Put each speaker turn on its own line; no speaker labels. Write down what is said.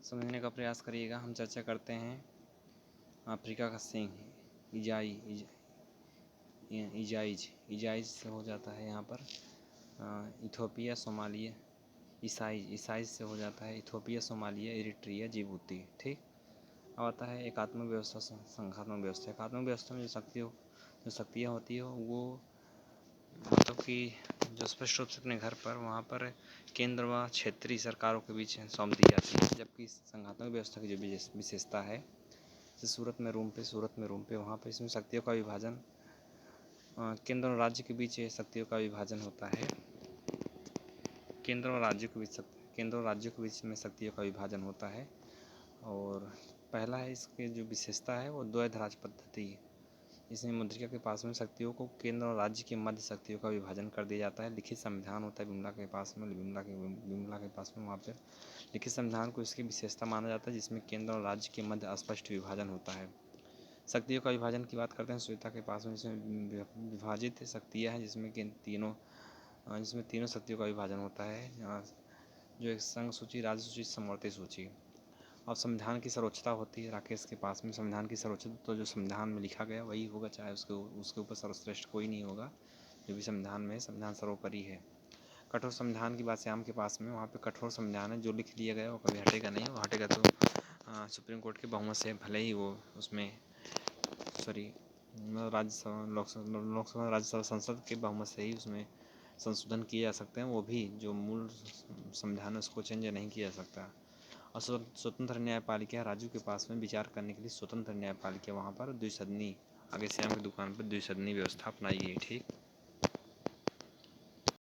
समझने का प्रयास करिएगा। हम चर्चा करते हैं अफ्रीका का सिंह इजाइज से हो जाता है यहाँ पर इथोपिया, सोमालिया। ईसाइज से हो जाता है इथोपिया, सोमालिया, इरिट्रिया, जिबूती। ठीक। अब आता है एकात्मक व्यवस्था, संघात्मक व्यवस्था। एकात्मक व्यवस्था में जो शक्तियाँ होती है वो मतलब कि जो स्पष्ट रूप से अपने घर पर वहाँ पर केंद्र व क्षेत्रीय सरकारों के बीच सौंप दी जाती है। जबकि संघात्मक व्यवस्था की जो विशेषता है, जैसे सूरत में रूम पे वहाँ पर इसमें शक्तियों का विभाजन, केंद्र और राज्य के बीच शक्तियों का विभाजन होता है। केंद्र और राज्यों के बीच में शक्तियों का विभाजन होता है। और पहला है इसके जो विशेषता है वो द्वैध राज पद्धति है। इसमें मुद्रिका के पास में शक्तियों को केंद्र और राज्य के मध्य शक्तियों का विभाजन कर दिया जाता है। लिखित संविधान होता है बिमला के पास में वहाँ पर लिखित संविधान को इसकी विशेषता माना जाता है, जिसमें केंद्र और राज्य के मध्य स्पष्ट विभाजन होता है। शक्तियों का विभाजन की बात करते हैं, श्वेता के पास में इसमें विभाजित शक्तियाँ हैं, जिसमें तीनों शक्तियों का विभाजन होता है, जो एक संघ सूची, राज्य सूची, समवर्ती सूची। और संविधान की सर्वोच्चता होती है राकेश के पास में। संविधान की सर्वोच्चता तो जो संविधान में लिखा गया वही होगा, चाहे उसके ऊपर सर्वश्रेष्ठ कोई नहीं होगा। जो भी संविधान में, संविधान सर्वोपरि है। कठोर संविधान की बात श्याम के पास में, वहाँ पे कठोर संविधान है, जो लिख लिया गया वो कभी हटेगा नहीं। वो हटेगा तो सुप्रीम कोर्ट के बहुमत से भले ही वो उसमें राज्यसभा, लोकसभा, राज्यसभा, संसद के बहुमत से ही उसमें संशोधन किए जा सकते हैं। वो भी जो मूल संविधान है उसको चेंज नहीं किया जा सकता। और स्वतंत्र न्यायपालिका, राजू के पास में विचार करने के लिए स्वतंत्र न्यायपालिका, वहाँ पर द्विसदनी, आगे श्याम की दुकान पर द्विसदनी व्यवस्था अपनाई गई। ठीक।